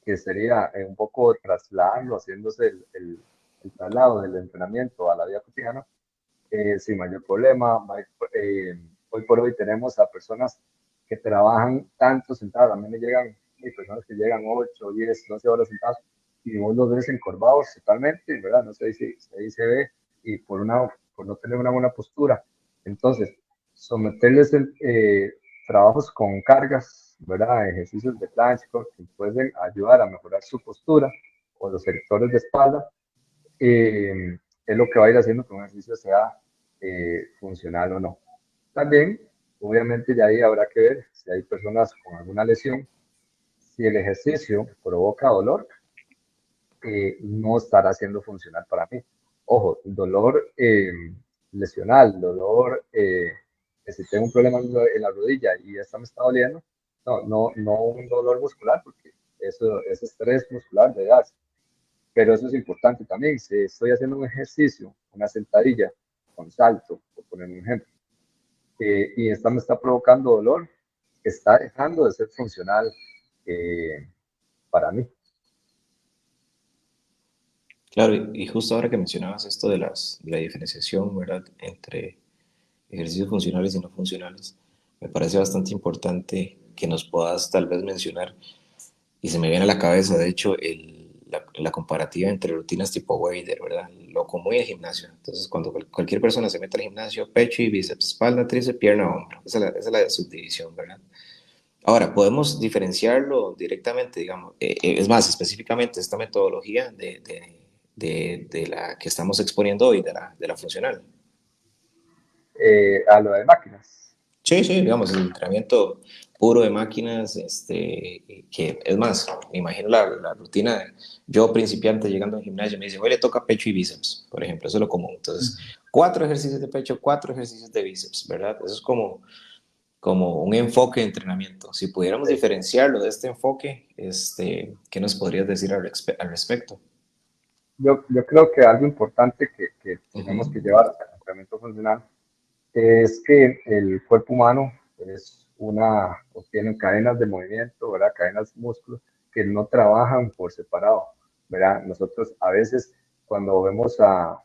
que sería un poco trasladarlo, haciéndose el traslado del entrenamiento a la vida cotidiana, sin mayor problema. Hoy por hoy tenemos a personas que trabajan tanto sentadas, también me llegan, hay personas que llegan 8, 10, 12 horas sentadas y vos los ves encorvados totalmente, ¿verdad? No sé si ahí se ve, y por no tener una buena postura. Entonces, someterles trabajos con cargas, ¿verdad? Ejercicios de plancha que pueden ayudar a mejorar su postura o los sectores de espalda, es lo que va a ir haciendo que un ejercicio sea funcional o no. También, obviamente, de ahí habrá que ver si hay personas con alguna lesión, si el ejercicio provoca dolor, no estará siendo funcional para mí. Ojo, dolor lesional, dolor, que si tengo un problema en la rodilla y esta me está doliendo, no un dolor muscular, porque eso es estrés muscular de edad. Pero eso es importante también. Si estoy haciendo un ejercicio, una sentadilla con salto, por poner un ejemplo, y esta me está provocando dolor, está dejando de ser funcional para mí. Claro, y justo ahora que mencionabas esto de la diferenciación, ¿verdad?, entre ejercicios funcionales y no funcionales, me parece bastante importante que nos puedas tal vez mencionar, y se me viene a la cabeza, de hecho, la comparativa entre rutinas tipo Wader, ¿verdad? Lo común en el gimnasio. Entonces, cuando cualquier persona se mete al gimnasio, pecho y bíceps, espalda, tríceps, pierna, hombro. Esa es la subdivisión, ¿verdad? Ahora, podemos diferenciarlo directamente, digamos, es más, específicamente esta metodología de la que estamos exponiendo hoy, de la funcional. A lo de máquinas. Sí, sí, digamos, el entrenamiento puro de máquinas, que es más, me imagino la rutina, yo principiante llegando al gimnasio, me dicen, hoy le toca pecho y bíceps, por ejemplo, eso es lo común. Entonces, 4 ejercicios de pecho, 4 ejercicios de bíceps, ¿verdad? Eso es como un enfoque de entrenamiento. Si pudiéramos diferenciarlo de este enfoque, ¿qué nos podrías decir al respecto? Yo creo que algo importante que tenemos que llevar al entrenamiento funcional es que el cuerpo humano tiene cadenas de movimiento, ¿verdad? Cadenas de músculos que no trabajan por separado, ¿verdad? Nosotros a veces cuando vemos a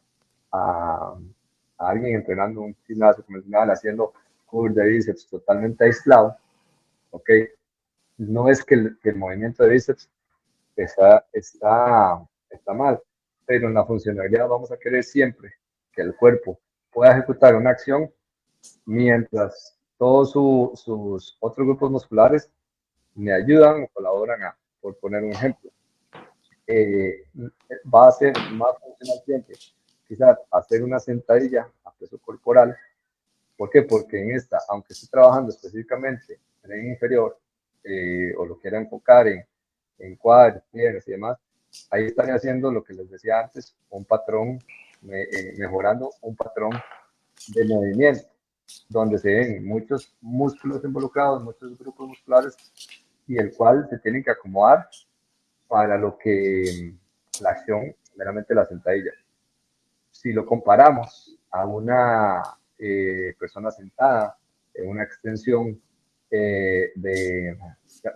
alguien entrenando un gimnasio convencional haciendo curl de bíceps totalmente aislado, ¿ok? No es que el movimiento de bíceps está mal, pero en la funcionalidad vamos a querer siempre que el cuerpo pueda ejecutar una acción mientras todos sus otros grupos musculares me ayudan o colaboran por poner un ejemplo. Va a ser más funcional siempre, quizás hacer una sentadilla a peso corporal. ¿Por qué? Porque en esta, aunque estoy trabajando específicamente tren inferior, o lo quiera enfocar en cuádriceps, piernas y demás, ahí estaré haciendo lo que les decía antes, un patrón, mejorando un patrón de movimiento, donde se ven muchos músculos involucrados, muchos grupos musculares, y el cual se tienen que acomodar para lo que la acción, meramente la sentadilla. Si lo comparamos a una persona sentada en una extensión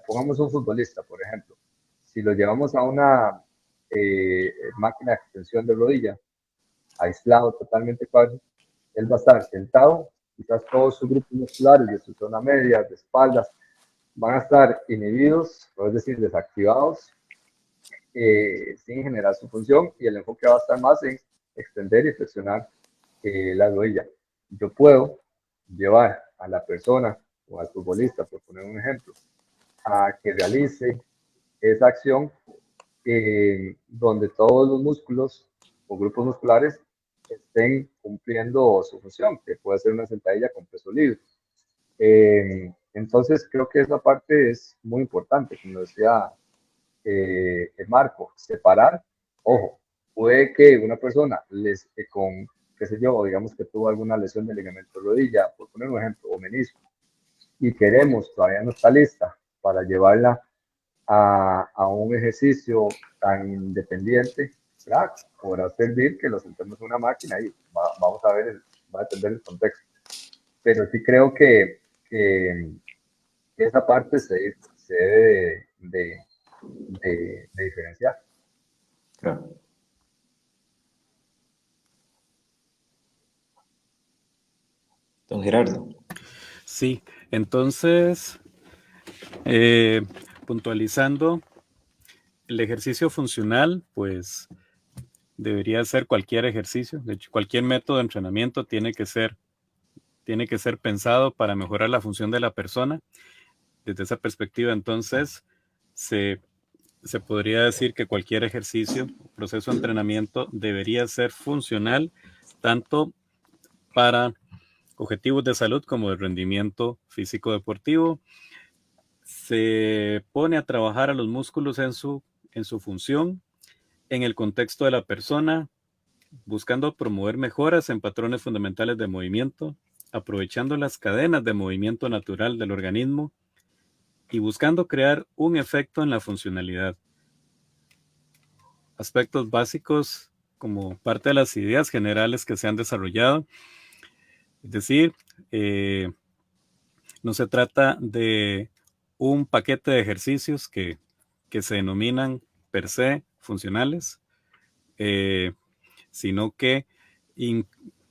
pongamos un futbolista, por ejemplo, si lo llevamos a una máquina de extensión de rodilla, aislado totalmente cuadro, él va a estar sentado, quizás todos sus grupos musculares de su zona media, de espaldas, van a estar inhibidos, es decir, desactivados, sin generar su función, y el enfoque va a estar más en extender y flexionar la rodilla. Yo puedo llevar a la persona o al futbolista, por poner un ejemplo, a que realice esa acción donde todos los músculos o grupos musculares estén cumpliendo su función, que puede ser una sentadilla con peso libre. Entonces, creo que esa parte es muy importante, como decía Marco, separar, ojo, puede que una persona con, qué sé yo, digamos que tuvo alguna lesión de ligamento de rodilla, por poner un ejemplo, o menisco, y queremos, todavía no está lista para llevarla a un ejercicio tan independiente, ¿verdad? Podrá servir que lo sentemos en una máquina y vamos a ver, va a depender del contexto. Pero sí creo que esa parte se debe de diferenciar. Claro. Don Gerardo. Sí, entonces, puntualizando, el ejercicio funcional, pues debería ser cualquier ejercicio. De hecho, cualquier método de entrenamiento tiene que ser pensado para mejorar la función de la persona. Desde esa perspectiva, entonces, se podría decir que cualquier ejercicio, proceso de entrenamiento debería ser funcional tanto para objetivos de salud como de rendimiento físico deportivo. Se pone a trabajar a los músculos en su función, en el contexto de la persona, buscando promover mejoras en patrones fundamentales de movimiento, aprovechando las cadenas de movimiento natural del organismo y buscando crear un efecto en la funcionalidad. Aspectos básicos como parte de las ideas generales que se han desarrollado. Es decir, no se trata de un paquete de ejercicios que se denominan per se funcionales, sino que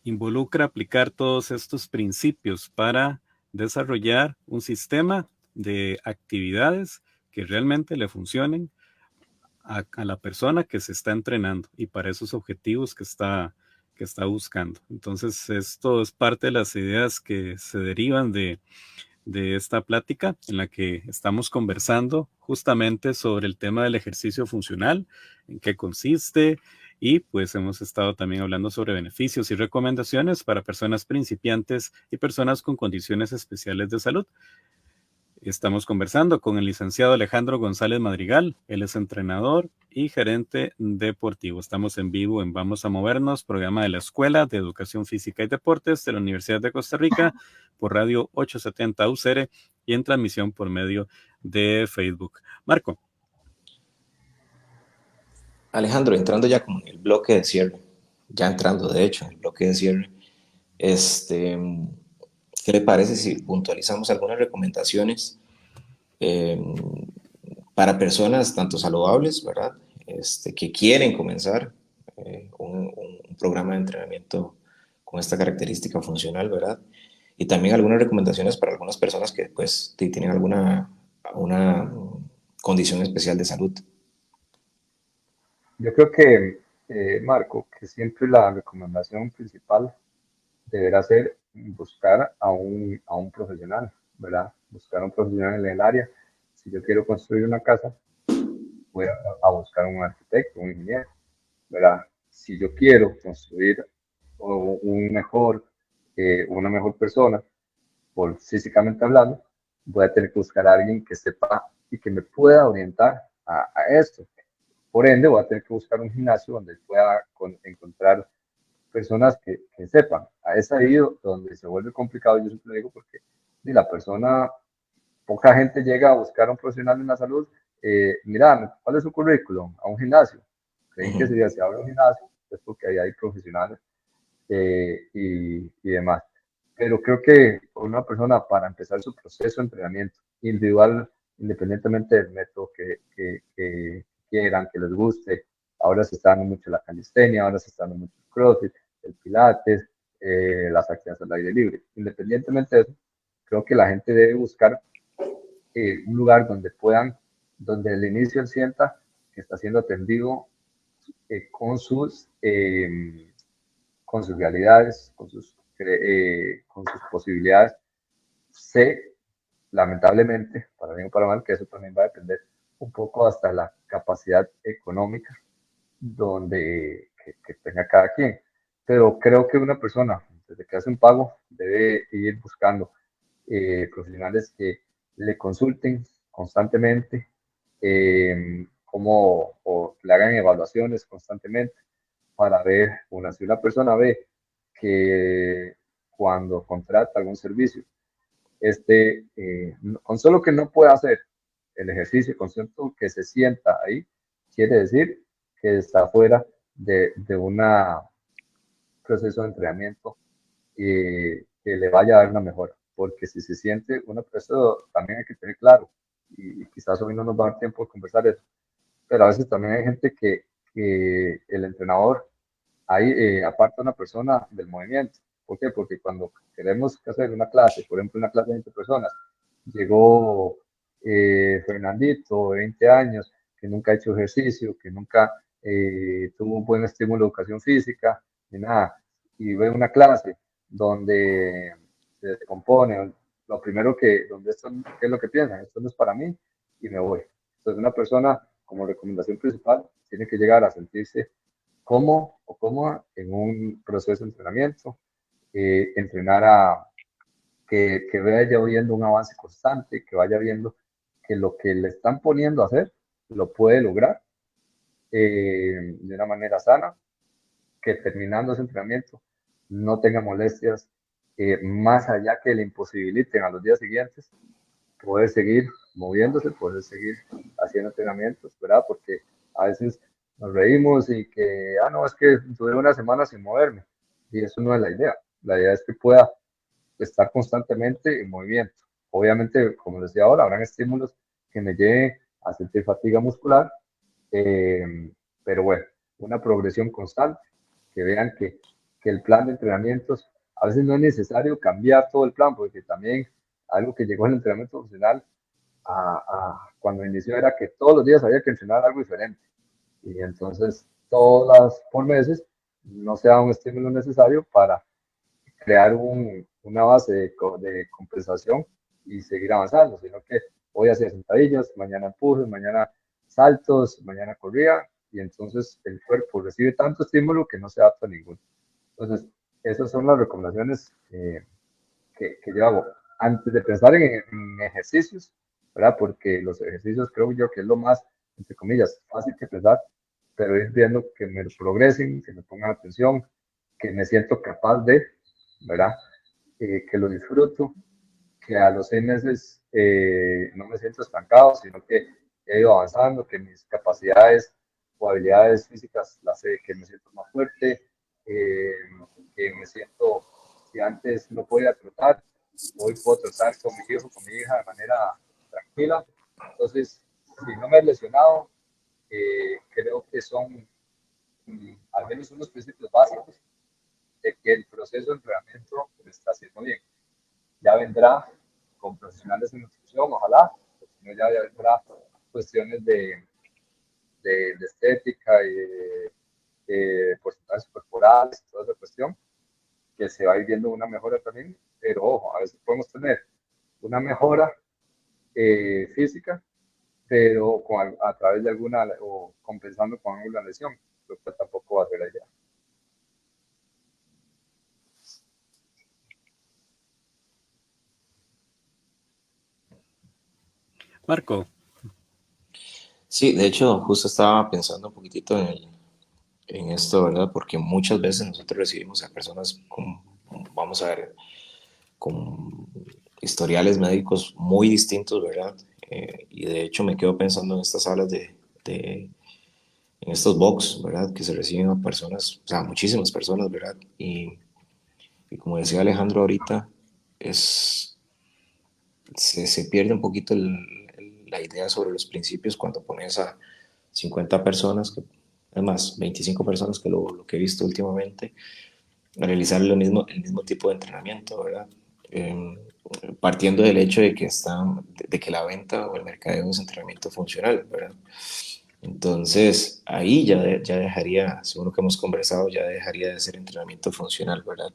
involucra aplicar todos estos principios para desarrollar un sistema de actividades que realmente le funcionen a la persona que se está entrenando y para esos objetivos que está buscando. Entonces, esto es parte de las ideas que se derivan de esta plática en la que estamos conversando justamente sobre el tema del ejercicio funcional, en qué consiste, y pues hemos estado también hablando sobre beneficios y recomendaciones para personas principiantes y personas con condiciones especiales de salud. Estamos conversando con el licenciado Alejandro González Madrigal. Él es entrenador y gerente deportivo. Estamos en vivo en Vamos a Movernos, programa de la Escuela de Educación Física y Deportes de la Universidad de Costa Rica por Radio 870 UCR y en transmisión por medio de Facebook. Marco. Alejandro, entrando ya como en el bloque de cierre, ya entrando de hecho en el bloque de cierre, ¿qué le parece si puntualizamos algunas recomendaciones para personas tanto saludables, ¿verdad? Que quieren comenzar un programa de entrenamiento con esta característica funcional, ¿verdad? Y también algunas recomendaciones para algunas personas que pues tienen una condición especial de salud. Yo creo que, Marco, que siempre la recomendación principal deberá ser buscar a un profesional, ¿verdad? Buscar a un profesional en el área. Si yo quiero construir una casa, voy a buscar un arquitecto, un ingeniero, ¿verdad? Si yo quiero construir una mejor persona, por físicamente hablando, voy a tener que buscar a alguien que sepa y que me pueda orientar a esto. Por ende, voy a tener que buscar un gimnasio donde pueda encontrar personas que sepan. Es ahí donde se vuelve complicado, yo siempre digo, porque si la persona, poca gente llega a buscar a un profesional en la salud, mira, ¿cuál es su currículum? A un gimnasio. Creen que si se abre un gimnasio es porque ahí hay profesionales y demás. Pero creo que una persona para empezar su proceso de entrenamiento individual, independientemente del método que quieran, que les guste, ahora se está dando mucho la calistenia, ahora se está dando mucho el crossfit, el pilates, las actividades al aire libre. Independientemente de eso, creo que la gente debe buscar un lugar donde al inicio él sienta que está siendo atendido con con sus realidades, con sus posibilidades. Sé, lamentablemente, para bien o para mal, que eso también va a depender un poco hasta la capacidad económica que tenga cada quien. pero creo que una persona, desde que hace un pago, debe ir buscando profesionales que le consulten constantemente, cómo, o le hagan evaluaciones constantemente para ver, una, si una persona ve que cuando contrata algún servicio, con solo que no pueda hacer el ejercicio, con solo que se sienta ahí, quiere decir que está fuera de un proceso de entrenamiento que le vaya a dar una mejora. Porque si se siente una persona, también hay que tener claro, y quizás hoy no nos va a dar tiempo de conversar eso, pero a veces también hay gente que el entrenador ahí aparta a una persona del movimiento. ¿Por qué? Porque cuando queremos hacer una clase, por ejemplo, una clase de 20 personas, llegó Fernandito, de 20 años, que nunca ha hecho ejercicio, que nunca tuvo un buen estímulo de educación física, ni nada, y ve una clase donde se descompone, lo primero donde esto, ¿qué es lo que piensan? Esto no es para mí y me voy. Entonces, una persona, como recomendación principal, tiene que llegar a sentirse cómodo o cómoda en un proceso de entrenamiento, entrenar que vaya viendo un avance constante, que vaya viendo que lo que le están poniendo a hacer lo puede lograr de una manera sana, que terminando ese entrenamiento no tenga molestias más allá que le imposibiliten a los días siguientes poder seguir moviéndose, poder seguir haciendo entrenamientos, ¿verdad? Porque a veces nos reímos y que, no, es que tuve una semana sin moverme. Y eso no es la idea. La idea es que pueda estar constantemente en movimiento. Obviamente, como les decía ahora, habrán estímulos que me lleven a sentir fatiga muscular, eh, pero bueno, una progresión constante, que vean que el plan de entrenamientos, a veces no es necesario cambiar todo el plan, porque también algo que llegó en el entrenamiento funcional cuando inició era que todos los días había que entrenar algo diferente. Y entonces, por meses, no se da un estímulo necesario para crear una base de compensación y seguir avanzando, sino que hoy hacía sentadillas, mañana empujes, mañana saltos, mañana corría, y entonces el cuerpo recibe tanto estímulo que no se adapta a ninguno. Entonces, esas son las recomendaciones que yo hago antes de pensar en ejercicios, ¿verdad? Porque los ejercicios creo yo que es lo más, entre comillas, fácil que pensar, pero ir viendo que me progresen, que me pongan atención, que me siento capaz de, ¿verdad? Que lo disfruto, que a los 6 meses no me siento estancado, sino que he ido avanzando, que mis capacidades o habilidades físicas las sé, que me siento más fuerte, eh, que me siento, si antes no podía trotar, hoy puedo trotar con mi hijo, con mi hija de manera tranquila. Entonces, si no me he lesionado, creo que son al menos unos principios básicos de que el proceso de entrenamiento lo está haciendo bien. Ya vendrá con profesionales de nutrición, ojalá, sino ya vendrá cuestiones de estética y de porcentajes corporales, toda esa cuestión, que se va a ir viendo una mejora también, pero ojo, a veces podemos tener una mejora física, pero a través de alguna, o compensando con alguna lesión, lo que tampoco va a ser la idea. Marco. Sí, de hecho, justo estaba pensando un poquitito en esto, ¿verdad? Porque muchas veces nosotros recibimos a personas con, vamos a ver, con historiales médicos muy distintos, ¿verdad? Y de hecho me quedo pensando en estas salas en estos box, ¿verdad? Que se reciben a personas, o sea, muchísimas personas, ¿verdad? Y como decía Alejandro ahorita, se pierde un poquito la idea sobre los principios cuando pones a 50 personas, además 25 personas, que lo que he visto últimamente, a realizar el mismo tipo de entrenamiento, ¿verdad? Eh, Partiendo del hecho de que la venta o el mercadeo es entrenamiento funcional, ¿verdad? Entonces, ahí ya dejaría, según lo que hemos conversado, ya dejaría de ser entrenamiento funcional, ¿verdad?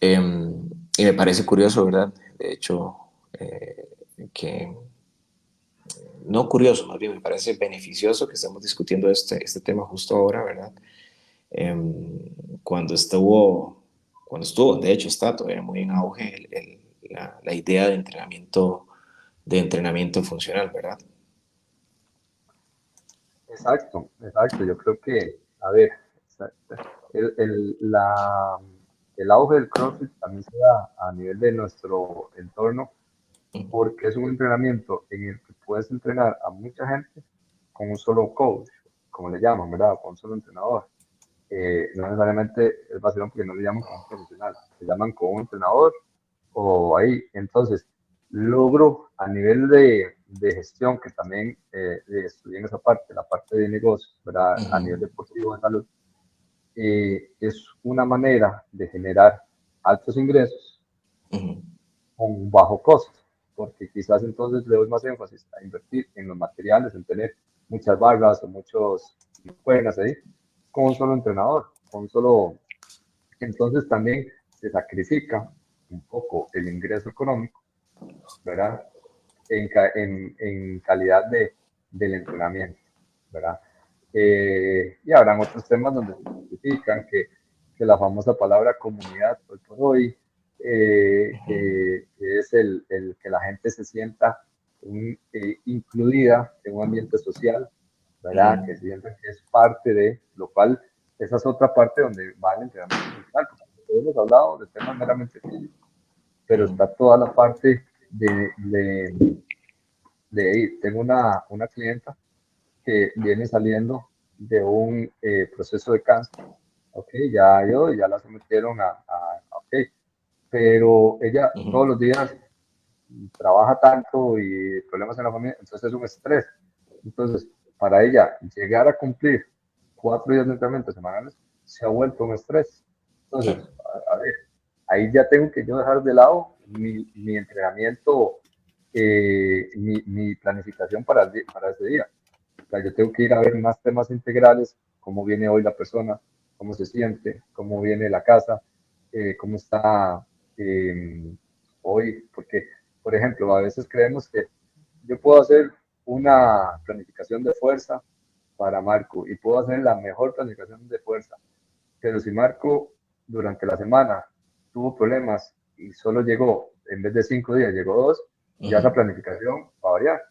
Y me parece curioso, ¿verdad? De hecho, que no curioso, más bien me parece beneficioso que estemos discutiendo este tema justo ahora, ¿verdad? Cuando estuvo, de hecho está todavía muy en auge la idea de entrenamiento funcional, ¿verdad? Exacto, exacto. Yo creo que, a ver, el, el, la, el auge del CrossFit también se da a nivel de nuestro entorno porque es un entrenamiento en el que puedes entrenar a mucha gente con un solo coach, como le llaman, ¿verdad? Con un solo entrenador. No necesariamente es vacilón porque no le llaman como un profesional, le llaman como un entrenador o ahí. Entonces, logro a nivel de gestión, que también estudié en esa parte, la parte de negocios, ¿verdad? A nivel Ujú, deportivo de salud, es una manera de generar altos ingresos ujú, con bajo costo, porque quizás entonces le doy más énfasis a invertir en los materiales, en tener muchas barras o muchos cuernas ahí, con un solo entrenador, con un solo. Entonces también se sacrifica un poco el ingreso económico, ¿verdad? En calidad del entrenamiento, ¿verdad? Y habrán otros temas donde se sacrifican, que la famosa palabra comunidad, hoy por hoy, que es el que la gente se sienta incluida en un ambiente social, ¿verdad? ujú, Que sientan que es parte de, lo cual, esa es otra parte donde va el entrenamiento funcional, porque hemos hablado de temas meramente físicos, pero ujú, está toda la parte de ir. Tengo una clienta que viene saliendo de un proceso de cáncer, ok, ya la sometieron ok, pero ella todos ujú, los días trabaja tanto y problemas en la familia, entonces es un estrés. Entonces, para ella llegar a cumplir 4 días de entrenamiento semanales se ha vuelto un estrés. Entonces, claro, a ver, ahí ya tengo que yo dejar de lado mi entrenamiento, mi planificación para ese día. O sea, yo tengo que ir a ver más temas integrales, cómo viene hoy la persona, cómo se siente, cómo viene la casa, cómo está eh, hoy, porque, por ejemplo, a veces creemos que yo puedo hacer una planificación de fuerza para Marco y puedo hacer la mejor planificación de fuerza, pero si Marco durante la semana tuvo problemas y solo llegó, en vez de 5 días, llegó 2, ya esa ujú, planificación va a variar.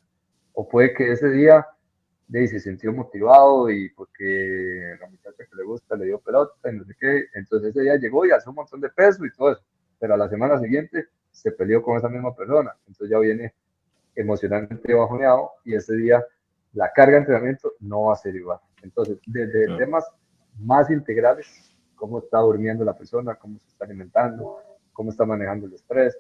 O puede que ese día se sintió motivado y porque la muchacha que le gusta le dio pelota y no sé qué, entonces ese día llegó y alzó un montón de peso y todo eso, pero a la semana siguiente se peleó con esa misma persona, entonces ya viene emocionalmente bajoneado y ese día la carga de entrenamiento no va a ser igual. Entonces, desde claro, temas más integrales, cómo está durmiendo la persona, cómo se está alimentando, cómo está manejando el estrés,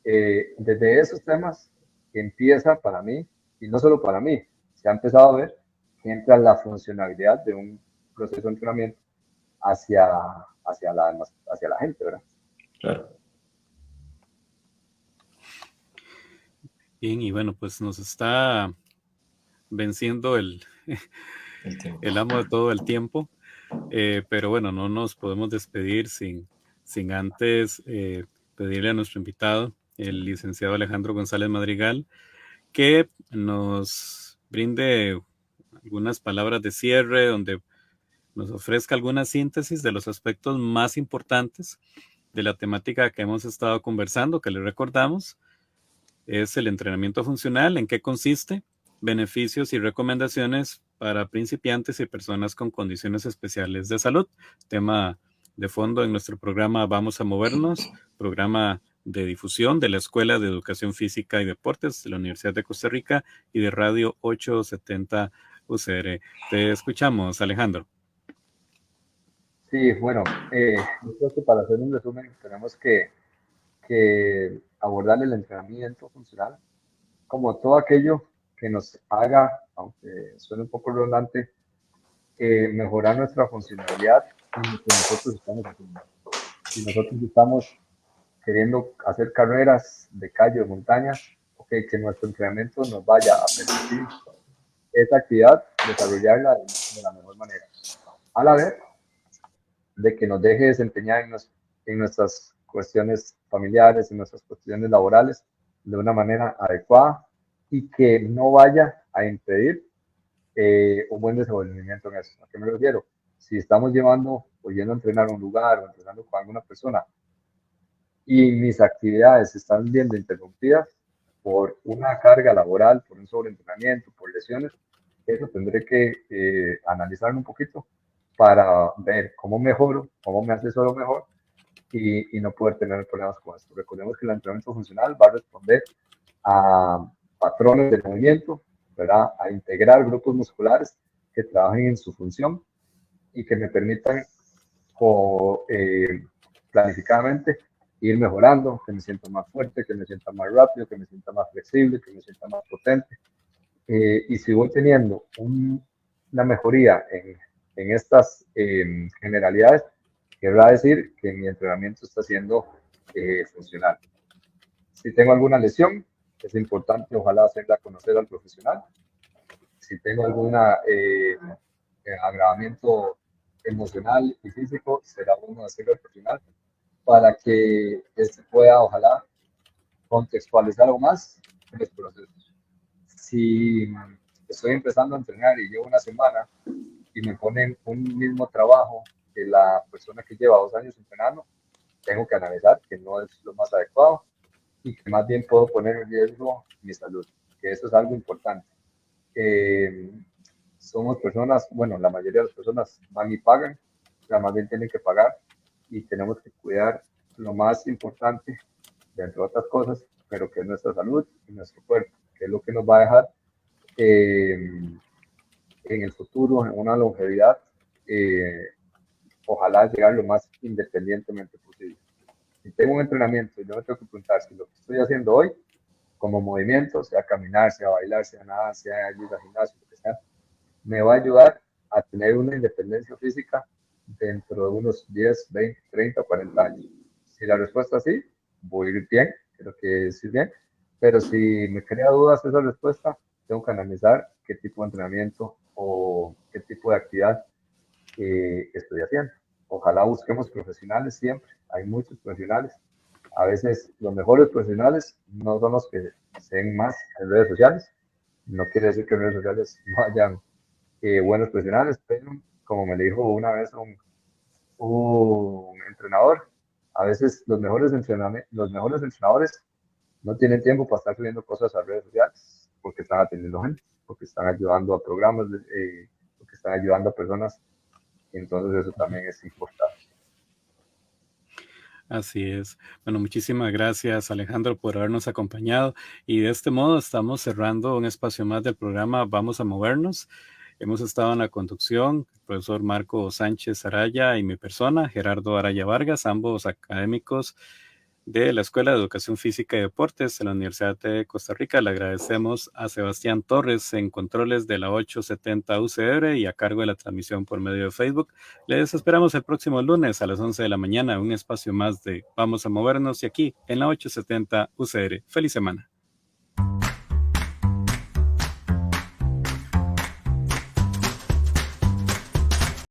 desde esos temas empieza para mí, y no solo para mí, se ha empezado a ver que entra la funcionalidad de un proceso de entrenamiento hacia, hacia la gente, ¿verdad? claro. Bien, y bueno, pues nos está venciendo El tiempo. el amo de todo el tiempo. Pero bueno, no nos podemos despedir sin antes pedirle a nuestro invitado, el licenciado Alejandro González Madrigal, que nos brinde algunas palabras de cierre donde nos ofrezca alguna síntesis de los aspectos más importantes de la temática que hemos estado conversando, que le recordamos, es el entrenamiento funcional, en qué consiste, beneficios y recomendaciones para principiantes y personas con condiciones especiales de salud. Tema de fondo en nuestro programa Vamos a Movernos, programa de difusión de la Escuela de Educación Física y Deportes de la Universidad de Costa Rica y de Radio 870 UCR. Te escuchamos, Alejandro. Sí, bueno, yo creo que para hacer un resumen tenemos que abordar el entrenamiento funcional como todo aquello que nos haga, aunque suene un poco redundante, mejorar nuestra funcionalidad en lo que nosotros estamos haciendo. Si nosotros estamos queriendo hacer carreras de calle o montaña, okay, que nuestro entrenamiento nos vaya a permitir esa actividad, desarrollarla de la mejor manera. A la vez de que nos deje desempeñar en nuestras cuestiones familiares, en nuestras cuestiones laborales de una manera adecuada y que no vaya a impedir un buen desenvolvimiento en eso. ¿A qué me refiero? si estamos llevando o yendo a entrenar a un lugar o entrenando con alguna persona y mis actividades se están viendo interrumpidas por una carga laboral, por un sobreentrenamiento, por lesiones, eso tendré que analizarlo un poquito para ver cómo mejoro, cómo me asesoro mejor y no poder tener problemas con esto. Recordemos que el entrenamiento funcional va a responder a patrones de movimiento, ¿verdad? A integrar grupos musculares que trabajen en su función y que me permitan planificadamente ir mejorando, que me sienta más fuerte, que me sienta más rápido, que me sienta más flexible, que me sienta más potente. Y si voy teniendo una mejoría en estas generalidades, querrá decir que mi entrenamiento está siendo funcional. Si tengo alguna lesión, es importante ojalá hacerla conocer al profesional. Si tengo alguna agravamiento emocional y físico, será bueno hacerlo al profesional para que este pueda ojalá contextualizar aún más los procesos. Si estoy empezando a entrenar y llevo una semana y me ponen un mismo trabajo que la persona que lleva 2 años entrenando, tengo que analizar que no es lo más adecuado y que más bien puedo poner en riesgo mi salud, que eso es algo importante. Somos personas, bueno, la mayoría de las personas van y pagan, o sea, más bien tienen que pagar y tenemos que cuidar lo más importante, dentro de otras cosas, pero que es nuestra salud y nuestro cuerpo, que es lo que nos va a dejar en el futuro, en una longevidad, ojalá llegar lo más independientemente posible. Si tengo un entrenamiento, yo me tengo que preguntar si lo que estoy haciendo hoy, como movimiento, sea caminar, sea bailar, sea nadar, sea ir al gimnasio, lo que sea, me va a ayudar a tener una independencia física dentro de unos 10, 20, 30 o 40 años. Si la respuesta es sí, voy a ir bien, creo que es bien, pero si me crea dudas esa respuesta, tengo que analizar qué tipo de entrenamiento o qué tipo de actividad estoy haciendo. Ojalá busquemos profesionales siempre, hay muchos profesionales. A veces los mejores profesionales no son los que se ven más en redes sociales. No quiere decir que en redes sociales no hayan buenos profesionales, pero como me dijo una vez un entrenador, a veces los mejores entrenadores no tienen tiempo para estar subiendo cosas a redes sociales porque están atendiendo gente, porque están ayudando a programas, porque están ayudando a personas. Entonces eso también es importante. Así es. Bueno, muchísimas gracias, Alejandro, por habernos acompañado. Y de este modo estamos cerrando un espacio más del programa Vamos a Movernos. Hemos estado en la conducción, el profesor Marco Sánchez Araya y mi persona, Gerardo Araya Vargas, ambos académicos de la Escuela de Educación Física y Deportes de la Universidad de Costa Rica. Le agradecemos a Sebastián Torres en controles de la 870 UCR y a cargo de la transmisión por medio de Facebook. Les esperamos el próximo lunes a las 11 de la mañana, un espacio más de Vamos a Movernos y aquí en la 870 UCR. Feliz semana.